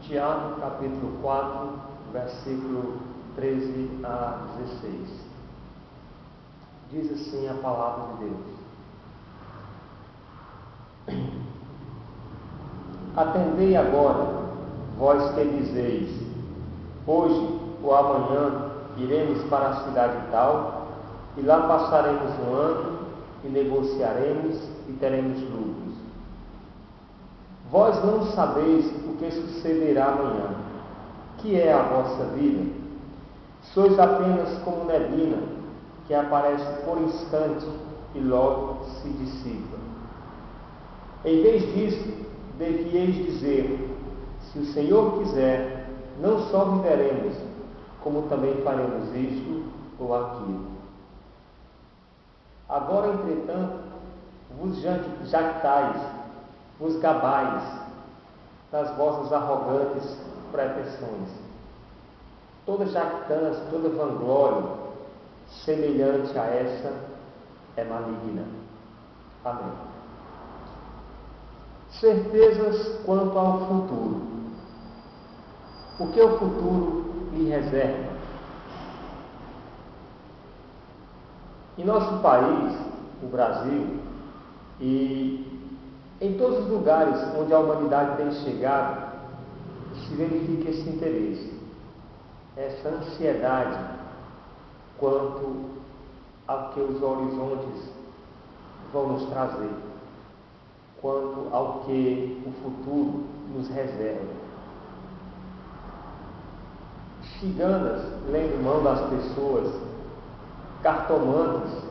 Tiago, capítulo 4, versículo 13 a 16. Diz assim a palavra de Deus: Atendei agora, vós que dizeis, hoje ou amanhã iremos para a cidade tal, e lá passaremos um ano, e negociaremos, e teremos lucros. Vós não sabeis o que sucederá amanhã. Que é a vossa vida? Sois apenas como neblina, que aparece por instante e logo se dissipa. Em vez disso, devieis dizer: se o Senhor quiser, não só viveremos, como também faremos isto ou aquilo. Agora, entretanto, vos jactais, vos gabais das vossas arrogantes pretensões. Toda jactância, toda vanglória semelhante a essa é maligna. Amém. Certezas quanto ao futuro. O que o futuro lhe reserva? Em nosso país, o Brasil, e em todos os lugares onde a humanidade tem chegado, se verifica esse interesse, essa ansiedade quanto ao que os horizontes vão nos trazer, quanto ao que o futuro nos reserva. Ciganas lendo mão das pessoas, cartomantes,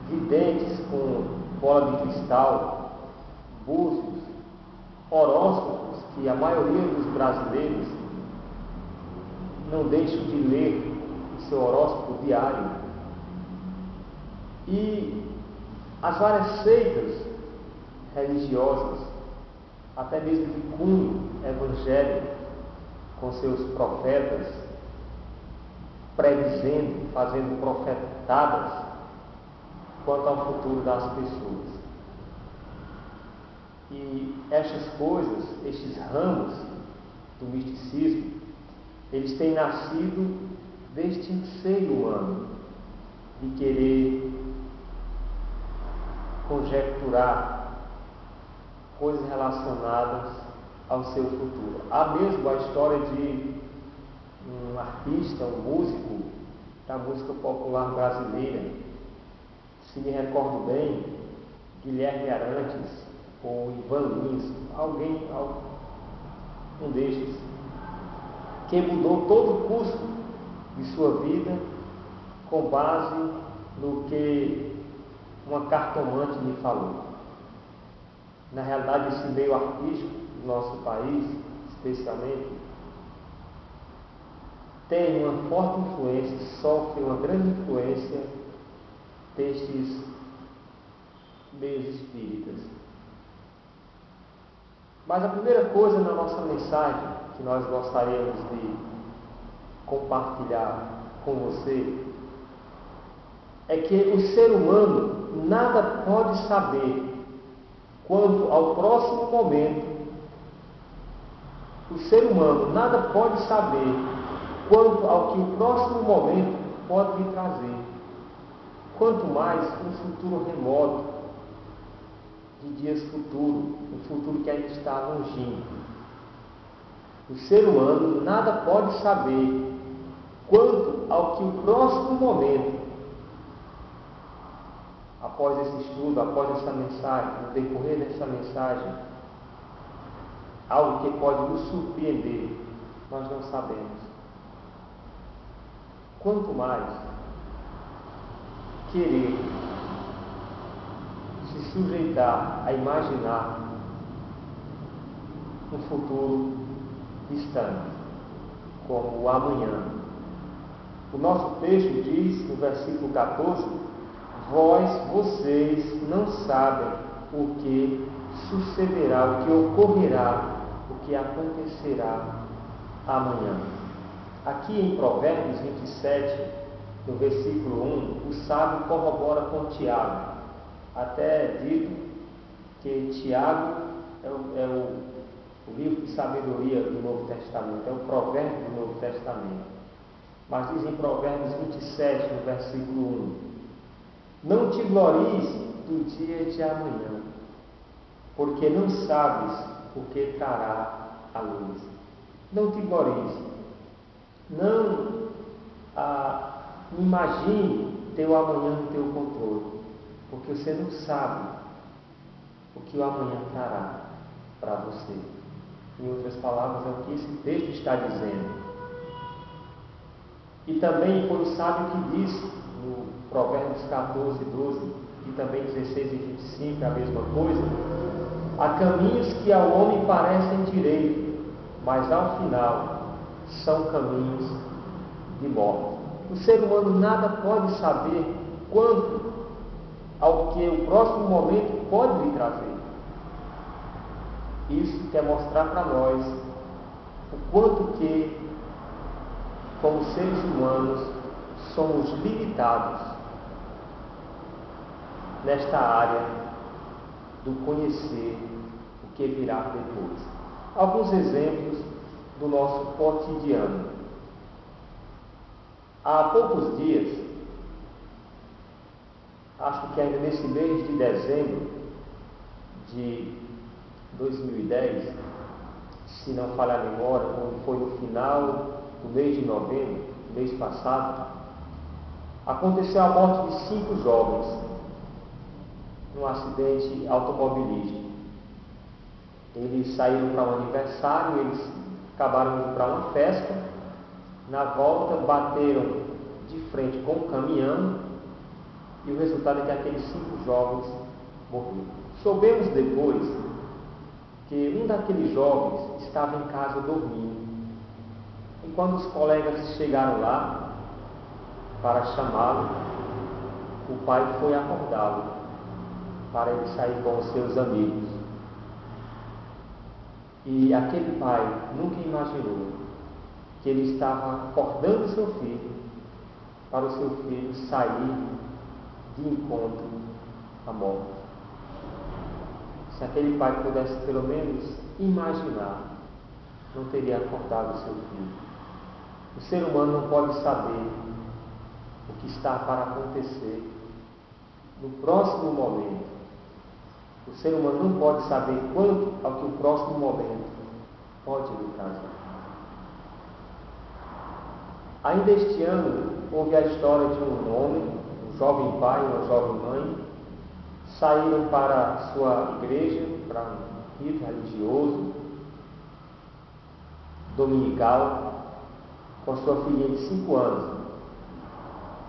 videntes com bola de cristal, búzios, horóscopos, que a maioria dos brasileiros não deixam de ler o seu horóscopo diário, e as várias seitas religiosas, até mesmo de cunho evangélico, com seus profetas, predizendo, fazendo profetadas quanto ao futuro das pessoas. E estas coisas, estes ramos do misticismo, eles têm nascido deste anseio humano de querer conjecturar coisas relacionadas ao seu futuro. Há mesmo a história de um artista, um músico da música popular brasileira, se me recordo bem, Guilherme Arantes ou Ivan Lins, um destes, que mudou todo o curso de sua vida com base no que uma cartomante lhe falou. Na realidade, esse meio artístico do nosso país, especialmente, tem uma forte influência, sofre uma grande influência destes meios espíritas. Mas a primeira coisa na nossa mensagem que nós gostaríamos de compartilhar com você é que o ser humano nada pode saber quanto ao próximo momento. O ser humano nada pode saber quanto ao que o próximo momento pode lhe trazer, quanto mais um futuro remoto, de dias futuros, um futuro que ainda está longínquo. O ser humano nada pode saber quanto ao que o próximo momento, após esse estudo, após essa mensagem, no decorrer dessa mensagem, algo que pode nos surpreender, nós não sabemos. Quanto mais querer se sujeitar a imaginar um futuro distante, como o amanhã. O nosso texto diz, no versículo 14, vocês não sabem o que sucederá, o que ocorrerá, o que acontecerá amanhã. Aqui em Provérbios 27, no versículo 1, o sábio corrobora com Tiago. Até é dito que Tiago é o o livro de sabedoria do Novo Testamento, é o provérbio do Novo Testamento. Mas diz em Provérbios 27, no versículo 1, não te glories do dia de amanhã, porque não sabes o que trará a luz. Não te glories. Não imagine teu amanhã no teu controle, porque você não sabe o que o amanhã trará para você. Em outras palavras, é o que esse texto está dizendo. E também foi o sábio que disse no Provérbios 14, 12, e também 16 e 25, a mesma coisa: há caminhos que ao homem parecem direitos, mas ao final são caminhos de morte. O ser humano nada pode saber quanto ao que o próximo momento pode lhe trazer. Isso quer mostrar para nós o quanto que, como seres humanos, somos limitados nesta área do conhecer o que virá depois. Alguns exemplos do nosso cotidiano. Há poucos dias, acho que ainda nesse mês de dezembro de 2010, se não falhar a memória, quando foi no final do mês de novembro, mês passado, aconteceu a morte de 5 jovens num acidente automobilístico. Eles saíram para um aniversário, eles acabaram indo para uma festa, na volta bateram de frente com um caminhão e o resultado é que aqueles 5 jovens morreram. Soubemos depois que um daqueles jovens estava em casa dormindo. E quando os colegas chegaram lá para chamá-lo, o pai foi acordá-lo para ele sair com os seus amigos. E aquele pai nunca imaginou que ele estava acordando seu filho para o seu filho sair de encontro à morte. Se aquele pai pudesse pelo menos imaginar, não teria acordado seu filho. O ser humano não pode saber o que está para acontecer no próximo momento. O ser humano não pode saber quanto ao que o próximo momento pode lhe trazer. Ainda este ano, houve a história de um homem, um jovem pai e uma jovem mãe, saíram para a sua igreja, para um rito religioso, dominical, com sua filhinha de 5 anos.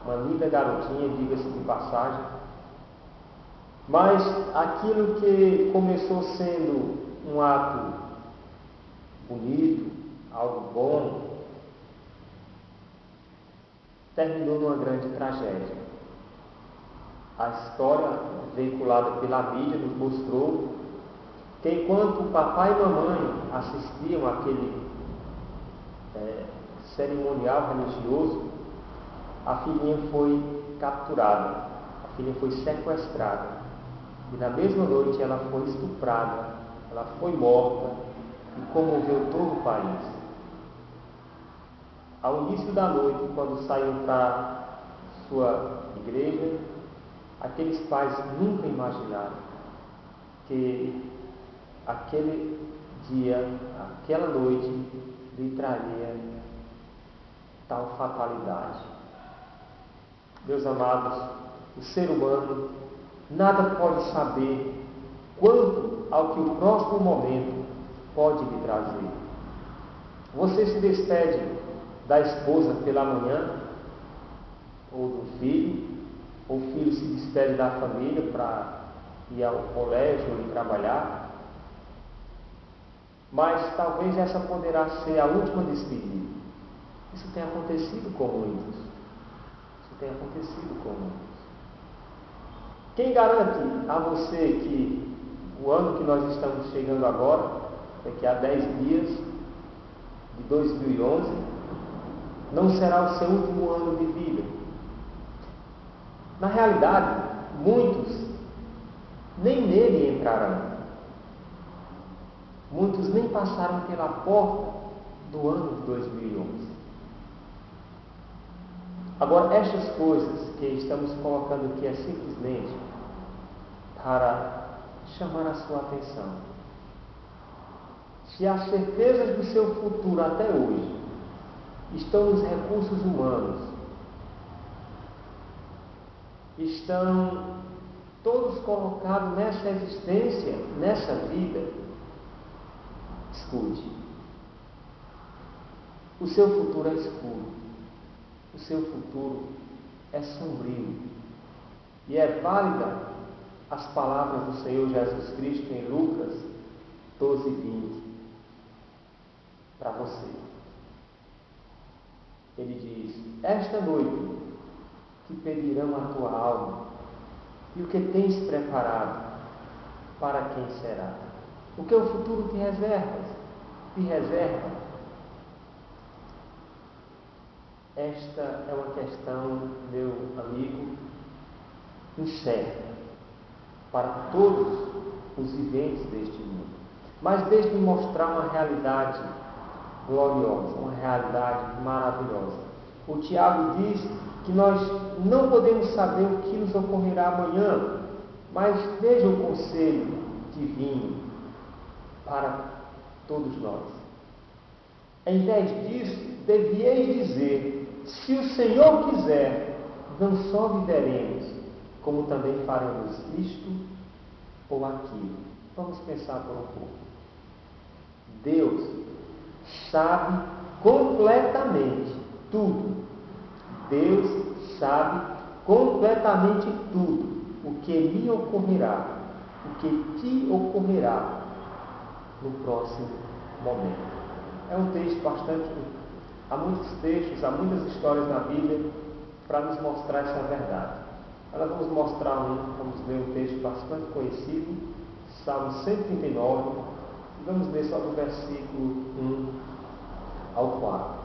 Uma linda garotinha, diga-se de passagem. Mas aquilo que começou sendo um ato bonito, algo bom, terminou numa grande tragédia. A história veiculada pela mídia nos mostrou que enquanto o papai e a mamãe assistiam àquele cerimonial religioso, a filhinha foi capturada, a filhinha foi sequestrada. E na mesma noite ela foi estuprada, ela foi morta e comoveu todo o país. Ao início da noite, quando saíram para sua igreja, aqueles pais nunca imaginaram que aquele dia, aquela noite, lhe traria tal fatalidade. Meus amados, o ser humano nada pode saber quanto ao que o próximo momento pode lhe trazer. Você se despede da esposa pela manhã, ou do filho, ou o filho se despede da família para ir ao colégio ou ir trabalhar, mas talvez essa poderá ser a última despedida. Isso tem acontecido com muitos. Isso tem acontecido com muitos. Quem garante a você que o ano que nós estamos chegando agora, daqui a 10 dias, de 2011, não será o seu último ano de vida? Na realidade, muitos nem nele entrarão. Muitos nem passaram pela porta do ano de 2011. Agora, estas coisas que estamos colocando aqui é simplesmente para chamar a sua atenção. Se as certezas do seu futuro até hoje estão nos recursos humanos, estão todos colocados nessa existência, nessa vida, escute. O seu futuro é escuro. O seu futuro é sombrio. E é válida as palavras do Senhor Jesus Cristo em Lucas 12:20 para você. Ele diz: esta noite que pedirão a tua alma, e o que tens preparado, para quem será? O que o futuro te reserva? Esta é uma questão, meu amigo, incerta para todos os viventes deste mundo. Mas deixe-me mostrar uma realidade gloriosa, uma realidade maravilhosa. O Tiago diz que nós não podemos saber o que nos ocorrerá amanhã, mas veja o conselho divino para todos nós. Em vez disso, devieis dizer: se o Senhor quiser, não só viveremos, como também faremos isto ou aquilo. Vamos pensar por um pouco. Deus sabe completamente tudo. Deus sabe completamente tudo o que lhe ocorrerá, o que te ocorrerá no próximo momento. É um texto bastante... Há muitos textos, há muitas histórias na Bíblia para nos mostrar essa verdade. Nós vamos vamos ler um texto bastante conhecido, Salmo 139, e vamos ler só do versículo 1 ao 4.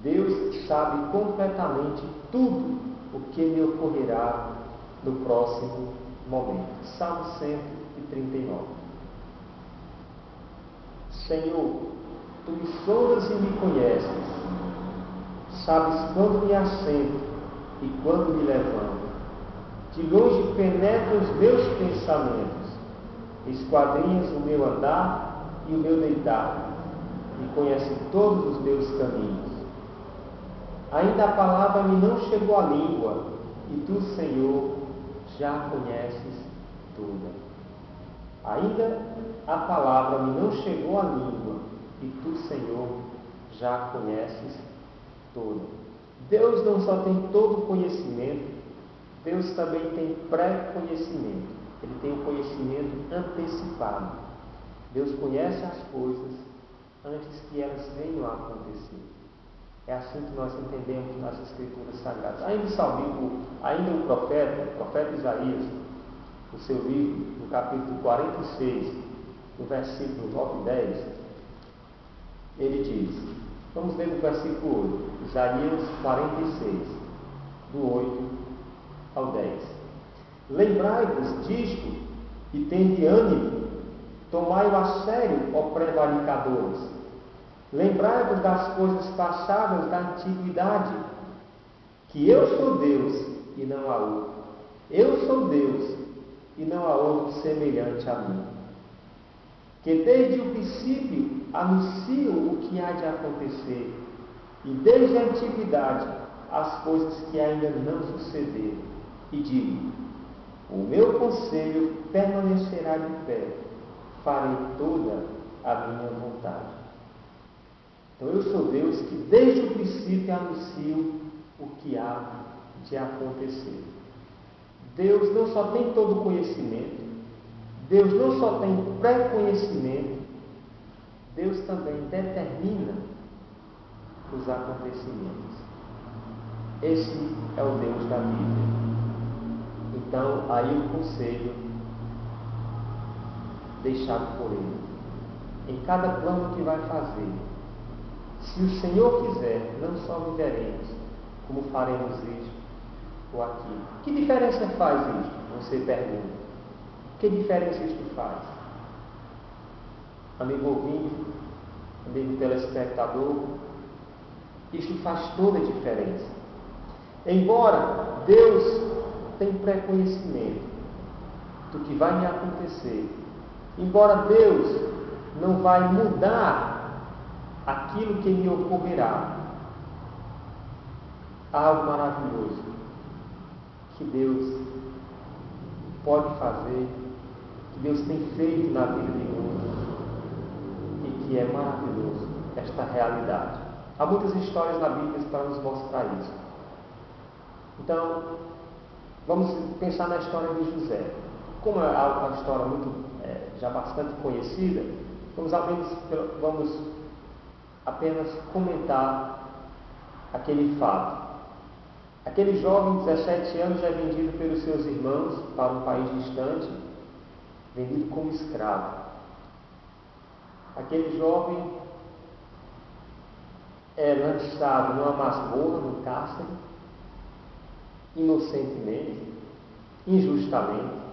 Deus sabe completamente tudo o que lhe ocorrerá no próximo momento. Salmo 139. Senhor, tu me sondas e me conheces, sabes quando me assento e quando me levanto. De longe penetra os meus pensamentos, esquadrinhas o meu andar e o meu deitar, e conhece todos os meus caminhos. Ainda a palavra me não chegou à língua, e tu, Senhor, já conheces toda. Ainda a palavra me não chegou à língua, e tu, Senhor, já conheces toda. Deus não só tem todo o conhecimento, Deus também tem pré-conhecimento. Ele tem o conhecimento antecipado. Deus conhece as coisas antes que elas venham a acontecer. É assim que nós entendemos nas Escrituras Sagradas. Ainda o profeta Isaías, no seu livro, no capítulo 46, no versículo 9 e 10, ele diz, vamos ler no versículo 8, Isaías 46, do 8 ao 10. Lembrai-vos disto e tende ânimo, tomai-o a sério, ó prevaricadores. Lembrai-vos das coisas passadas da antiguidade, que eu sou Deus e não há outro. Eu sou Deus e não há outro semelhante a mim. Que desde o princípio anuncio o que há de acontecer, e desde a antiguidade as coisas que ainda não sucederam. E digo, o meu conselho permanecerá de pé, farei toda a minha vontade. Então eu sou Deus que desde o princípio anuncio o que há de acontecer. Deus não só tem todo o conhecimento, Deus não só tem pré-conhecimento, Deus também determina os acontecimentos. Esse é o Deus da Bíblia. Então, aí o conselho deixado por Ele. Em cada plano que vai fazer, se o Senhor quiser, não só viveremos, como faremos isto ou aquilo. Que diferença faz isto? Você pergunta. Que diferença isto faz? amigo ouvinte, amigo telespectador, isto faz toda a diferença. Embora Deus tenha pré-conhecimento do que vai me acontecer, embora Deus não vai mudar aquilo que me ocorrerá, há algo maravilhoso que Deus pode fazer, que Deus tem feito na vida de muitos e que é maravilhoso esta realidade. Há muitas histórias na Bíblia para nos mostrar isso. Então, vamos pensar na história de José. Como é uma história já bastante conhecida, vamos apenas comentar aquele fato. Aquele jovem de 17 anos já é vendido pelos seus irmãos para um país distante, vendido como escravo. Aquele jovem é lançado numa masmorra, num cárcere, inocentemente, injustamente,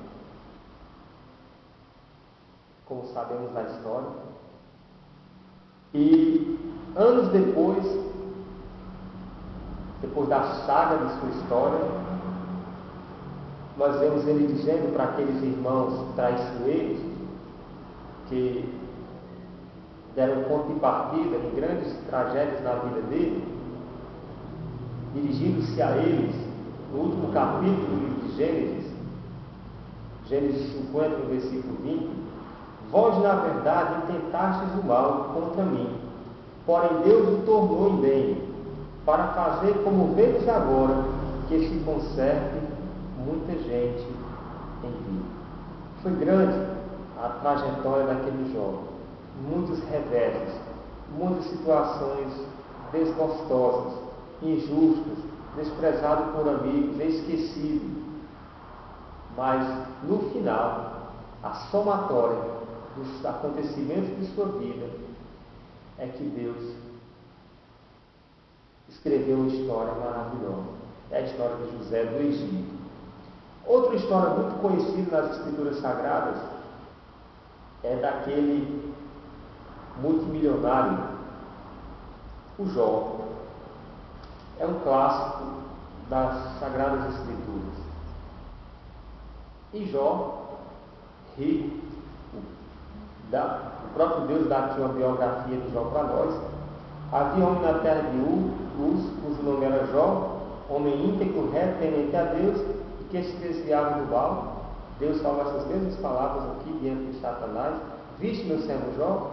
como sabemos da história. E anos depois da saga de sua história, nós vemos ele dizendo para aqueles irmãos traiçoeiros que deram ponto de partida em grandes tragédias na vida dele, dirigindo-se a eles no último capítulo do livro de Gênesis 50, no versículo 20: vós, na verdade, intentastes o mal contra mim, porém Deus o tornou em bem, para fazer, como vedes agora, que se conserte muita gente em vida. Foi grande a trajetória daquele jovem, muitos reversos, muitas situações desgostosas, injustas, desprezado por amigos, esquecido. Mas, no final, a somatória dos acontecimentos de sua vida é que Deus escreveu uma história maravilhosa. É a história de José do Egito. Outra história muito conhecida nas Escrituras Sagradas é daquele multimilionário, o Jó. É um clássico das Sagradas Escrituras. E Jó, rico, o próprio Deus dá aqui uma biografia de Jó para nós. Havia homem na terra de Uz, cujo nome era Jó, homem íntegro, reto, temente a Deus, e que se desviava do mal. Deus fala essas mesmas palavras aqui diante de Satanás: viste meu servo Jó,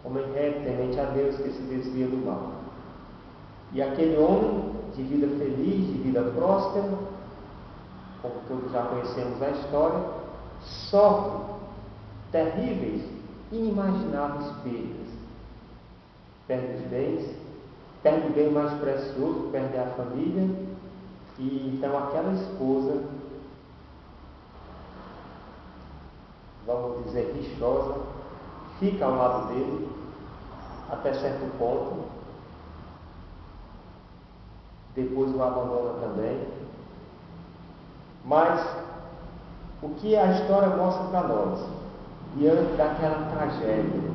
homem reto, temente a Deus, que se desvia do mal. E aquele homem de vida feliz, de vida próspera, como todos já conhecemos a história, sofre terríveis, inimagináveis perdas. Perde os bens, perde o bem mais precioso, perde a família, e então aquela esposa, vamos dizer, rixosa, fica ao lado dele até certo ponto, depois o abandona também. Mas o que a história mostra para nós, diante daquela tragédia,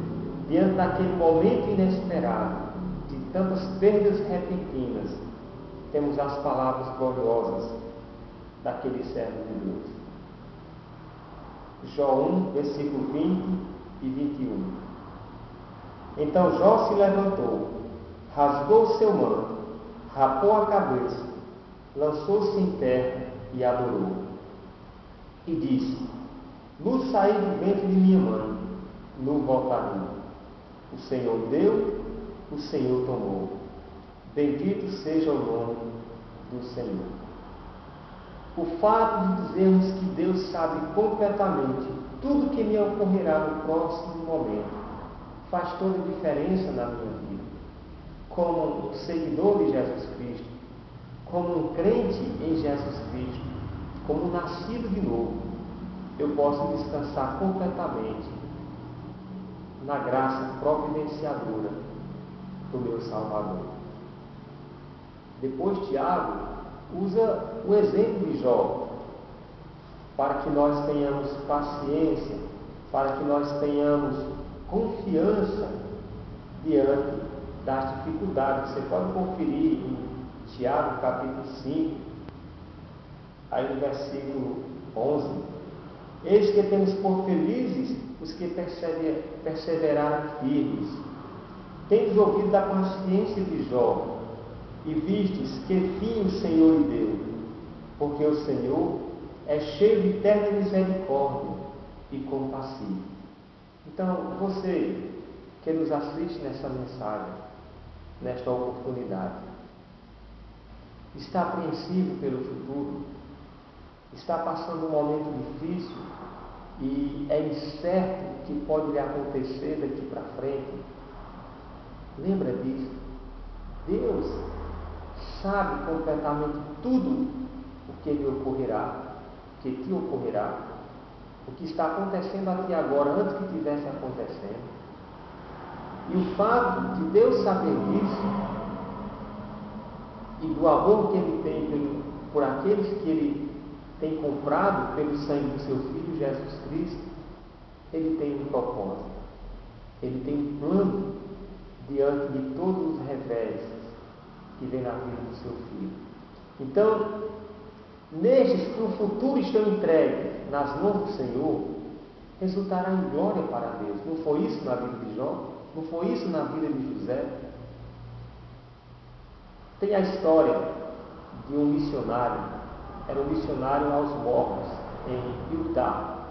diante daquele momento inesperado, de tantas perdas repentinas, temos as palavras gloriosas daquele servo de Deus. Jó 1, versículo 20 e 21. Então Jó se levantou, rasgou seu manto, rapou a cabeça, lançou-se em terra e adorou. E disse: nu saí do ventre de minha mãe, nu voltarei. O Senhor deu, o Senhor tomou. Bendito seja o nome do Senhor. O fato de dizermos que Deus sabe completamente tudo que me ocorrerá no próximo momento faz toda a diferença na minha vida. Como um seguidor de Jesus Cristo, como um crente em Jesus Cristo, como um nascido de novo, eu posso descansar completamente na graça providenciadora do meu Salvador. Depois, Tiago usa o exemplo de Jó para que nós tenhamos paciência, para que nós tenhamos confiança diante das dificuldades. Você pode conferir em Tiago, capítulo 5, aí no versículo 11. Eis que temos por felizes os que perseveraram firmes. Tendes ouvido da paciência de Jó, e vistes que fim o Senhor lhe deu, porque o Senhor é cheio de terna misericórdia e compassivo. Então, você que nos assiste nessa mensagem, nesta oportunidade, está apreensivo pelo futuro, está passando um momento difícil e é incerto o que pode lhe acontecer daqui para frente. Lembra disso. Deus sabe completamente tudo o que lhe ocorrerá, o que te ocorrerá, o que está acontecendo aqui agora, antes que estivesse acontecendo. E o fato de Deus saber disso e do amor que Ele tem por aqueles que Ele tem comprado pelo sangue do seu Filho Jesus Cristo, Ele tem um propósito, Ele tem um plano diante de todos os revés que vem na vida do seu Filho. Então, nestes que no futuro estão entregues nas mãos do Senhor, resultará em glória para Deus. Não foi isso na vida de Jó? Não foi isso na vida de José? Tem a história de um missionário, era um missionário aos mortos, em Utah,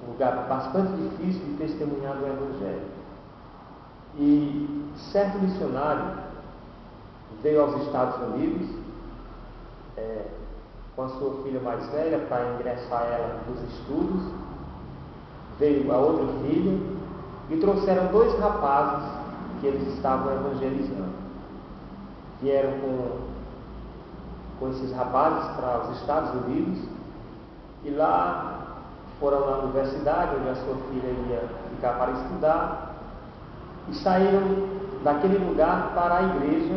um lugar bastante difícil de testemunhar do Evangelho. E certo missionário veio aos Estados Unidos com a sua filha mais velha para ingressar ela nos estudos. Veio a outra filha e trouxeram 2 rapazes que eles estavam evangelizando. Vieram com esses rapazes para os Estados Unidos e lá foram na universidade onde a sua filha ia ficar para estudar e saíram daquele lugar para a igreja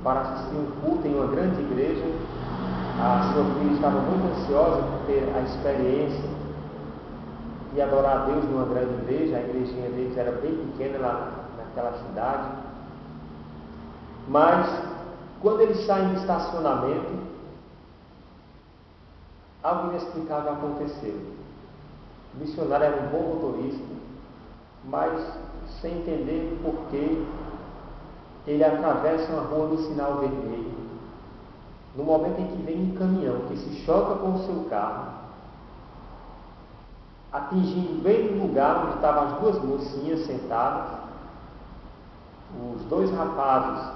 para assistir um culto em uma grande igreja. A sua filha estava muito ansiosa por ter a experiência de adorar a Deus numa grande igreja. A igrejinha deles era bem pequena lá naquela cidade. Mas, quando eles saem do estacionamento, algo inexplicável aconteceu. O missionário era um bom motorista, mas sem entender por que ele atravessa uma rua no sinal vermelho. No momento em que vem um caminhão que se choca com o seu carro, atingindo bem no lugar onde estavam as 2 mocinhas sentadas, os 2 rapazes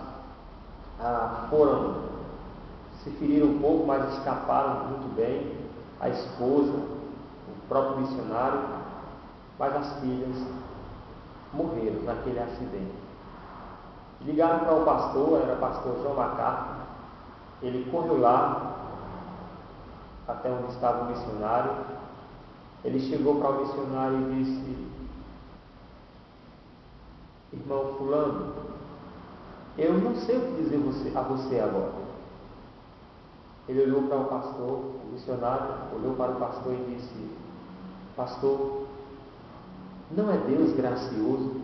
se feriram um pouco, mas escaparam muito bem, a esposa, o próprio missionário, mas as filhas morreram naquele acidente. Ligaram para o pastor, era o pastor John MacArthur. Ele correu lá até onde estava o missionário. Ele chegou para o missionário e disse: irmão fulano, eu não sei o que dizer a você agora. Ele olhou para o pastor, o missionário olhou para o pastor e disse: pastor, não é Deus gracioso?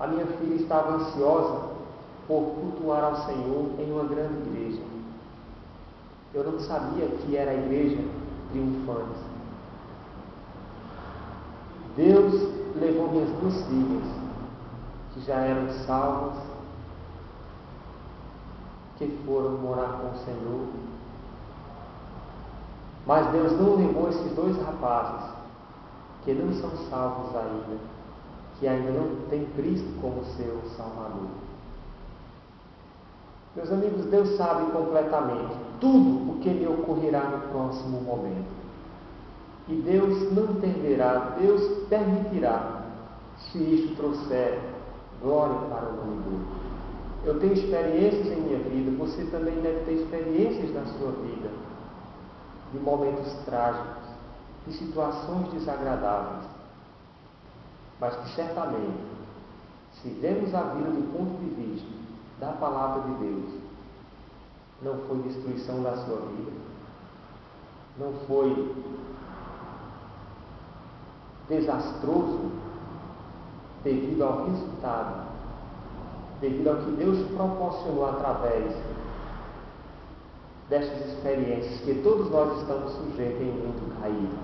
A minha filha estava ansiosa por cultuar ao Senhor em uma grande igreja. Eu não sabia que era a igreja triunfante. Deus levou minhas 2 filhas, que já eram salvas, que foram morar com o Senhor. Mas Deus não levou esses 2 rapazes, que não são salvos ainda, que ainda não têm Cristo como seu Salvador. Meus amigos, Deus sabe completamente tudo o que lhe ocorrerá no próximo momento. E Deus não intervirá, Deus permitirá, se isto trouxer glória para o nome dele. Eu tenho experiências em minha vida, você também deve ter experiências na sua vida, de momentos trágicos, de situações desagradáveis, mas que certamente, se vemos a vida do ponto de vista da palavra de Deus, não foi destruição da sua vida, não foi desastroso devido ao resultado, devido ao que Deus proporcionou através destas experiências que todos nós estamos sujeitos em mundo caído.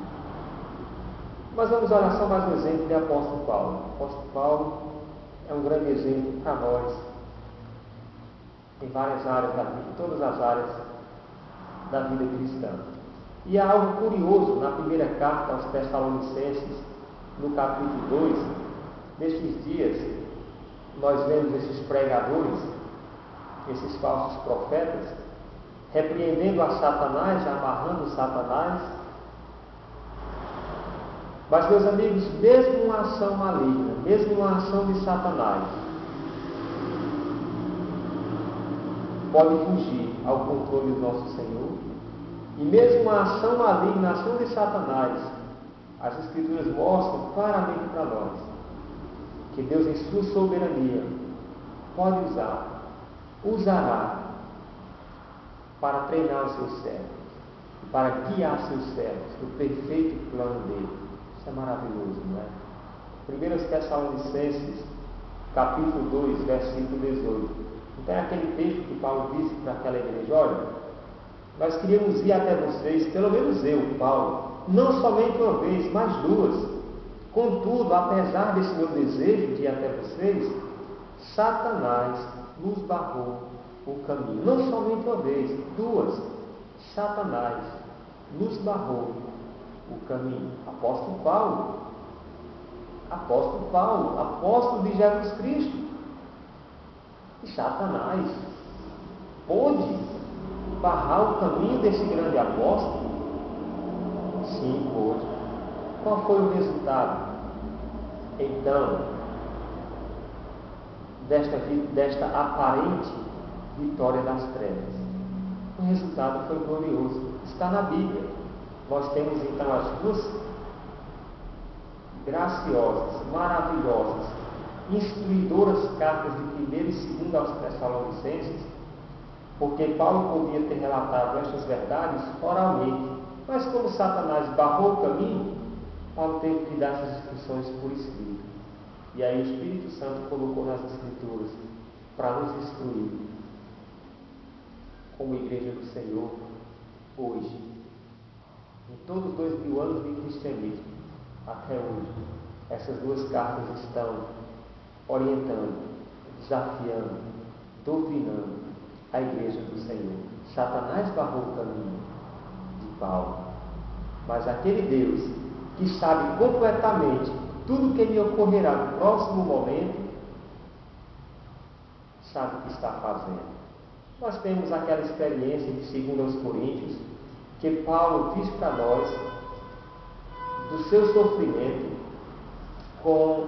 Mas vamos olhar só mais um exemplo de apóstolo Paulo. O apóstolo Paulo é um grande exemplo para nós em várias áreas da vida, em todas as áreas da vida cristã. E há algo curioso na primeira carta aos Tessalonicenses, no capítulo 2, nestes dias, nós vemos esses pregadores, esses falsos profetas, repreendendo a Satanás, amarrando Satanás. Mas, meus amigos, mesmo uma ação maligna, mesmo uma ação de Satanás, pode fugir ao controle do nosso Senhor. E mesmo uma ação maligna, a ação de Satanás, as Escrituras mostram claramente para nós que Deus, em sua soberania, pode usará para treinar os seus servos, para guiar seus servos no perfeito plano dele. Isso é maravilhoso, não é? 1 Tessalonicenses, capítulo 2, versículo 18. Então é aquele texto que Paulo disse para aquela igreja: olha, nós queríamos ir até vocês, pelo menos eu, Paulo, não somente uma vez, mas duas. Contudo, apesar desse meu desejo de ir até vocês, Satanás nos barrou o caminho. Não somente uma vez, duas. Satanás nos barrou o caminho. Apóstolo Paulo, apóstolo de Jesus Cristo. E Satanás pôde barrar o caminho desse grande apóstolo? Sim, pôde. Qual foi o resultado, então, desta aparente vitória das trevas? O resultado foi glorioso. Está na Bíblia. Nós temos então as duas graciosas, maravilhosas, instruidoras cartas de 1 e 2 aos Tessalonicenses, porque Paulo podia ter relatado estas verdades oralmente, mas como Satanás barrou o caminho, Paulo teve que dar essas instruções por escrito. E aí o Espírito Santo colocou nas Escrituras para nos instruir como igreja do Senhor hoje. Em todos os 2000 anos de cristianismo, até hoje, essas duas cartas estão orientando, desafiando, doutrinando a igreja do Senhor. Satanás barrou o caminho de Paulo, mas aquele Deus que sabe completamente tudo o que lhe ocorrerá no próximo momento, sabe o que está fazendo. Nós temos aquela experiência de 2 Coríntios, que Paulo diz para nós do seu sofrimento com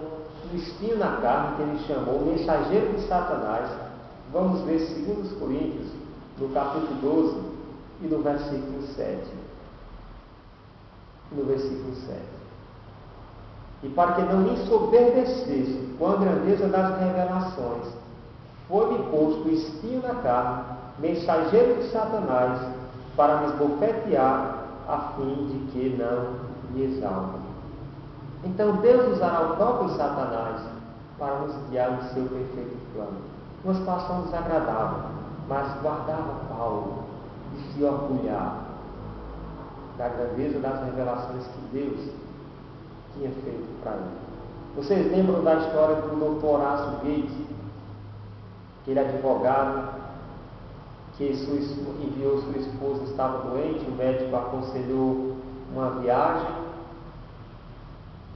um espinho na carne, que ele chamou o mensageiro de Satanás. Vamos ver 2 Coríntios, no capítulo 12 e no versículo 7. No versículo 7. E para que não me ensoberbecesse com a grandeza das revelações, foi-me posto o espinho na carne, mensageiro de Satanás, para me esbofetear, a fim de que não me exalte. Então Deus usará o próprio Satanás para nos guiar no seu perfeito plano. Uma situação desagradável, mas guardava Paulo de se orgulhar da grandeza das revelações que Deus tinha feito para ele. Vocês lembram da história do Dr. Horácio Gates, aquele advogado que enviou sua esposa, estava doente, o médico aconselhou uma viagem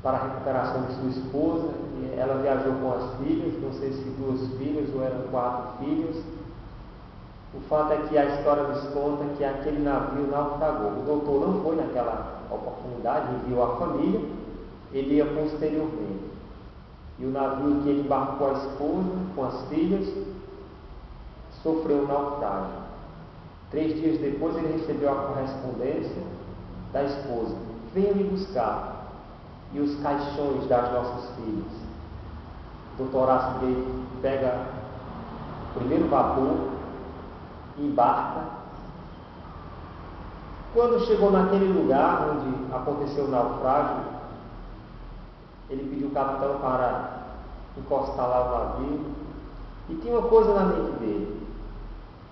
para a recuperação de sua esposa, e ela viajou com as filhas, não sei se 2 filhas ou eram 4 filhos. O fato é que a história nos conta que aquele navio naufragou. O doutor não foi naquela oportunidade, enviou a família, ele ia posteriormente. E o navio que ele embarcou a esposa, com as filhas, sofreu um naufrágio. 3 dias depois ele recebeu a correspondência da esposa: venha me buscar e os caixões das nossas filhas. O Dr. Horácio Gates pega o primeiro vapor, embarca. Quando chegou naquele lugar onde aconteceu o naufrágio, Ele pediu o capitão para encostar lá o navio. E tinha uma coisa na mente dele: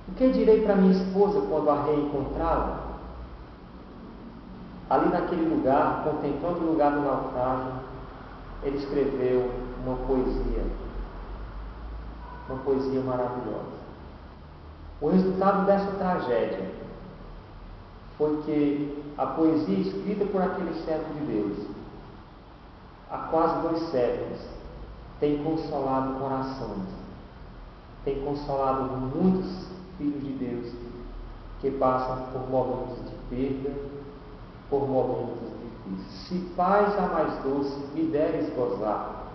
o que direi para minha esposa quando a reencontrá-la? Ali naquele lugar, contemplando o lugar do naufrágio, ele escreveu uma poesia maravilhosa. O resultado dessa tragédia foi que a poesia escrita por aquele servo de Deus, há quase 2 séculos, tem consolado corações, tem consolado muitos filhos de Deus que passam por momentos de perda, por momentos difíceis. Se paz a mais doce me deres gozar,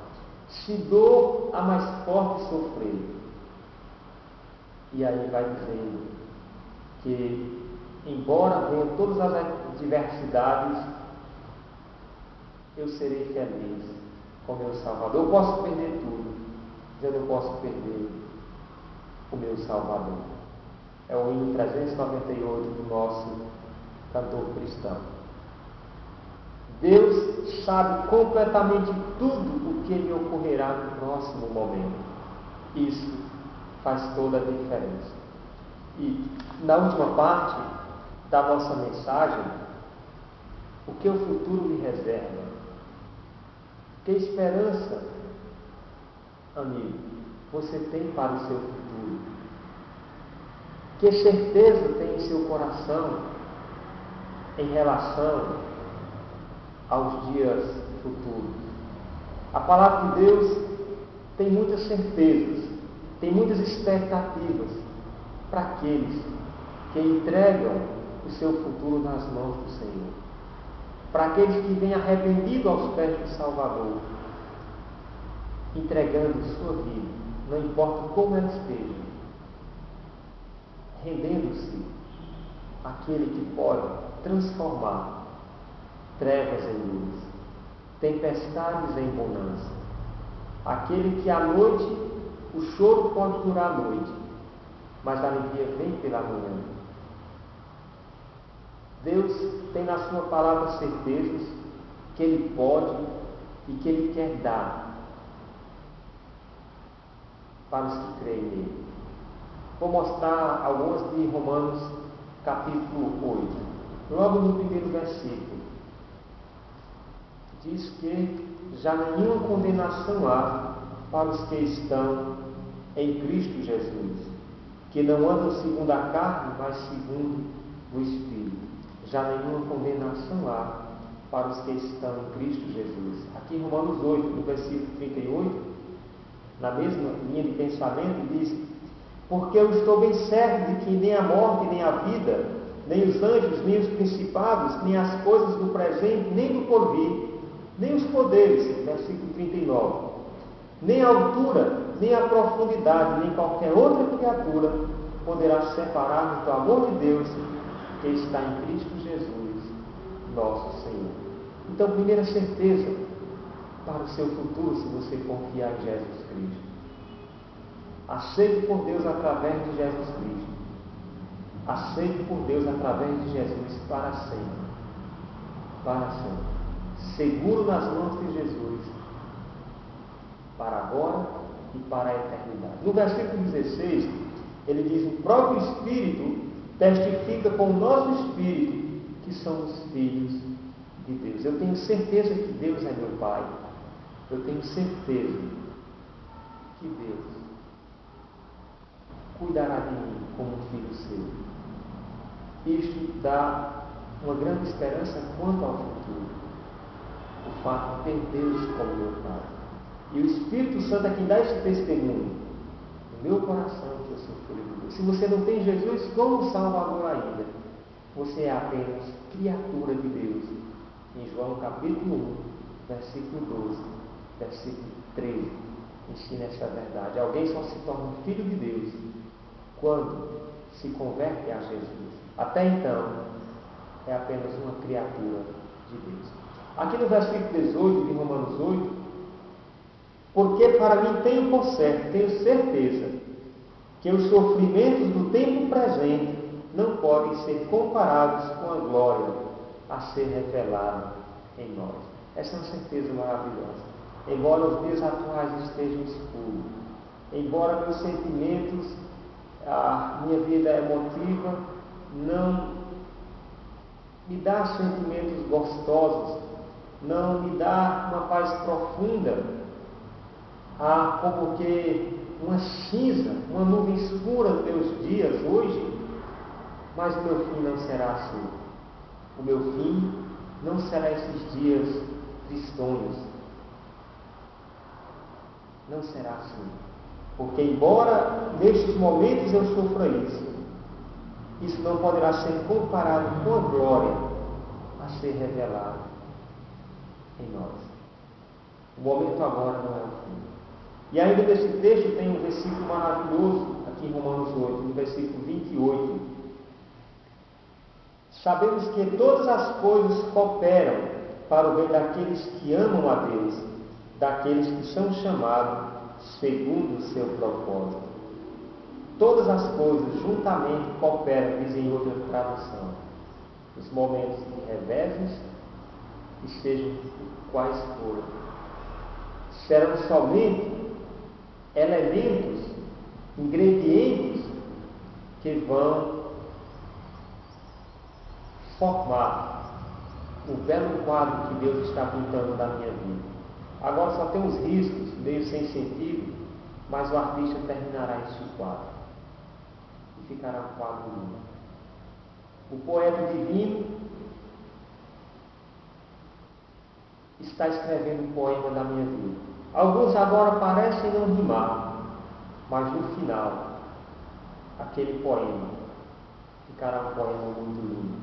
se dor a mais forte sofrer. E aí vai dizendo que, embora venham todas as adversidades, eu serei feliz com meu Salvador. Eu posso perder tudo, mas eu não posso perder o meu Salvador. É o hino 398 do nosso cantor cristão. Deus sabe completamente tudo o que lhe ocorrerá no próximo momento. Isso faz toda a diferença. E na última parte da nossa mensagem, o que o futuro lhe reserva? Que esperança, amigo, você tem para o seu futuro? Que certeza tem em seu coração em relação aos dias futuros? A palavra de Deus tem muitas certezas, tem muitas expectativas para aqueles que entregam o seu futuro nas mãos do Senhor, para aqueles que vêm arrependidos aos pés do Salvador, entregando sua vida, não importa como ela esteja, rendendo-se àquele que pode transformar trevas em luz, tempestades em bonança, aquele que à noite o choro pode durar a noite, mas a alegria vem pela manhã. Deus tem na sua palavra certezas que Ele pode e que Ele quer dar para os que creem nele. Vou mostrar algumas de Romanos capítulo 8. Logo no primeiro versículo, diz que já nenhuma condenação há para os que estão em Cristo Jesus, que não andam segundo a carne, mas segundo o Espírito. Já nenhuma condenação há para os que estão em Cristo Jesus. Aqui em Romanos 8, no versículo 38, na mesma linha de pensamento, diz: porque eu estou bem certo de que nem a morte, nem a vida, nem os anjos, nem os principados, nem as coisas do presente, nem do porvir, nem os poderes, versículo 39, nem a altura, nem a profundidade, nem qualquer outra criatura poderá separar-nos do amor de Deus que está em Cristo Jesus, nosso Senhor. Então, primeira certeza para o seu futuro, se você confiar em Jesus Cristo: aceito por Deus através de Jesus Cristo. Aceito por Deus através de Jesus para sempre. Para sempre. Seguro nas mãos de Jesus, para agora e para a eternidade. No versículo 16, ele diz: o próprio Espírito testifica com o nosso Espírito que somos filhos de Deus. Eu tenho certeza que Deus é meu Pai. Eu tenho certeza que Deus cuidará de mim como um filho seu. Isto dá uma grande esperança quanto ao futuro. O fato de ter Deus como meu Pai. E o Espírito Santo é quem dá esse testemunho no meu coração que eu sou filho de Deus. Se você não tem Jesus como Salvador ainda, você é apenas criatura de Deus. Em João capítulo 1, versículo 12, versículo 13, ensina essa verdade. Alguém só se torna um filho de Deus quando se converte a Jesus. Até então, é apenas uma criatura de Deus. Aqui no versículo 18 de Romanos 8, porque para mim tenho por certo, tenho certeza, que os sofrimentos do tempo presente não podem ser comparados com a glória a ser revelada em nós. Essa é uma certeza maravilhosa. Embora os dias atuais estejam escuros, embora meus sentimentos, a minha vida emotiva não me dá sentimentos gostosos, não me dá uma paz profunda, como que uma cinza, uma nuvem escura nos meus dias hoje, mas o meu fim não será assim. O meu fim não será esses dias tristonhos. Não será assim. Porque embora nestes momentos eu sofra isso não poderá ser comparado com a glória a ser revelada em nós. O momento agora não é o fim. E ainda nesse texto tem um versículo maravilhoso, aqui em Romanos 8, no versículo 28. Sabemos que todas as coisas cooperam para o bem daqueles que amam a Deus, daqueles que são chamados segundo o seu propósito. Todas as coisas juntamente cooperam, diz em outra tradução, nos momentos de reveses, e sejam quais forem. Serão somente elementos, ingredientes que vão formar o belo quadro que Deus está pintando da minha vida. Agora só tem os riscos, meio sem sentido, mas o artista terminará este quadro e ficará um quadro lindo. O poeta divino está escrevendo um poema da minha vida. Alguns agora parecem não rimar, mas no final, aquele poema ficará um poema muito lindo,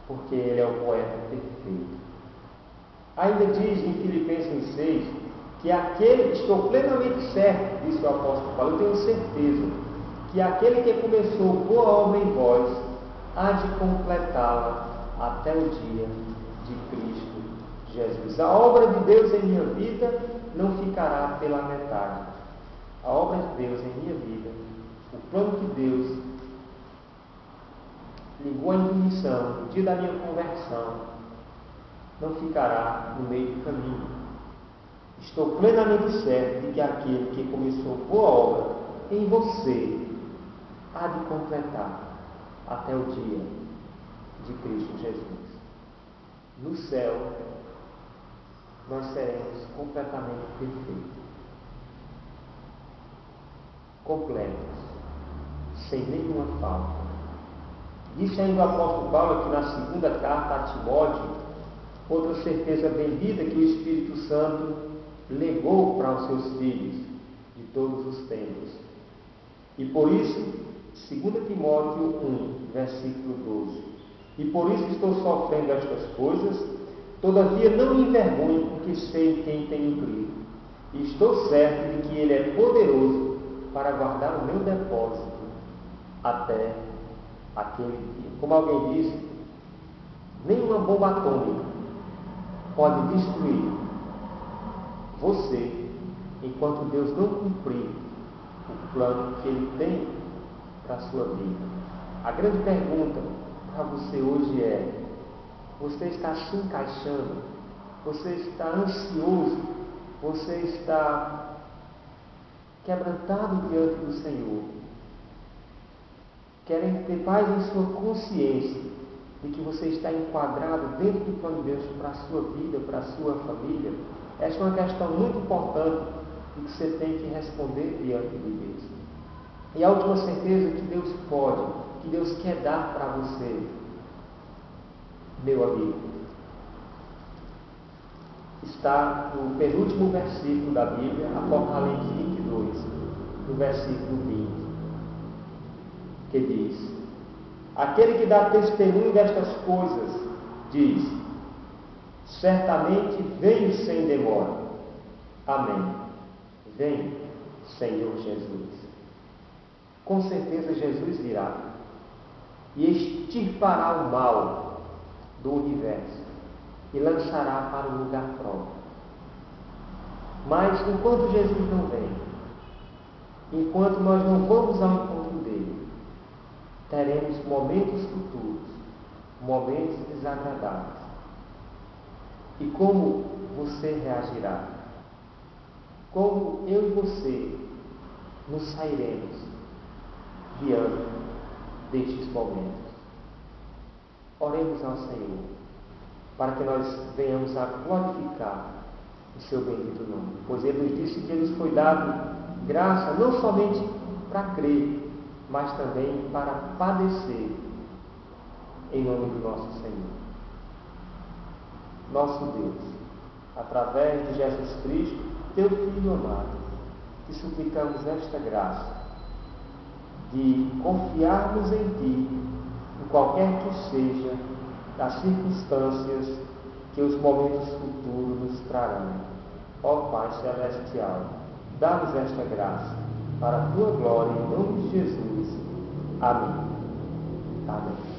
porque ele é o poeta perfeito. Ainda diz em Filipenses 6 que aquele, estou plenamente certo, disse o apóstolo Paulo, eu tenho certeza, que aquele que começou boa obra em vós, há de completá-la até o dia de Cristo Jesus. A obra de Deus em minha vida não ficará pela metade. A obra de Deus em minha vida, o plano que Deus ligou à ignição, no dia da minha conversão, não ficará no meio do caminho. Estou plenamente certo de que aquele que começou boa obra em você há de completar até o dia de Cristo Jesus. No céu, nós seremos completamente perfeitos, completos, sem nenhuma falta. Disse ainda o apóstolo Paulo aqui na segunda carta a Timóteo, outra certeza bendita que o Espírito Santo legou para os seus filhos de todos os tempos. E por isso, 2 Timóteo 1, versículo 12. E por isso estou sofrendo estas coisas, todavia não me envergonho, porque sei em quem tenho crido. E estou certo de que Ele é poderoso para guardar o meu depósito até aquele dia. Como alguém disse, nenhuma bomba atômica pode destruir você enquanto Deus não cumprir o plano que Ele tem para a sua vida. A grande pergunta para você hoje é: você está se encaixando? Você está ansioso? Você está quebrantado diante do Senhor? Querem ter paz em sua consciência de que você está enquadrado dentro do plano de Deus para a sua vida, para a sua família? Essa é uma questão muito importante e que você tem que responder diante de Deus. E a última certeza que Deus pode, que Deus quer dar para você, meu amigo, está no penúltimo versículo da Bíblia, Apocalipse 22, no versículo 20, que diz: aquele que dá testemunho destas coisas diz: certamente venho sem demora. Amém. Vem, Senhor Jesus. Com certeza Jesus virá e extirpará o mal do universo e lançará para um lugar próprio. Mas enquanto Jesus não vem, enquanto nós não vamos ao encontro dele, teremos momentos futuros, momentos desagradáveis. E como você reagirá? Como eu e você nos sairemos diante destes momentos? Oremos ao Senhor, para que nós venhamos a glorificar o seu bendito nome. Pois Ele nos disse que nos foi dado graça não somente para crer, mas também para padecer em nome do nosso Senhor. Nosso Deus, através de Jesus Cristo, teu Filho amado, te suplicamos esta graça de confiarmos em Ti, em qualquer que seja as circunstâncias que os momentos futuros nos trarão. Ó Pai Celestial, dá-nos esta graça, para a Tua glória, em nome de Jesus. Amém. Amém.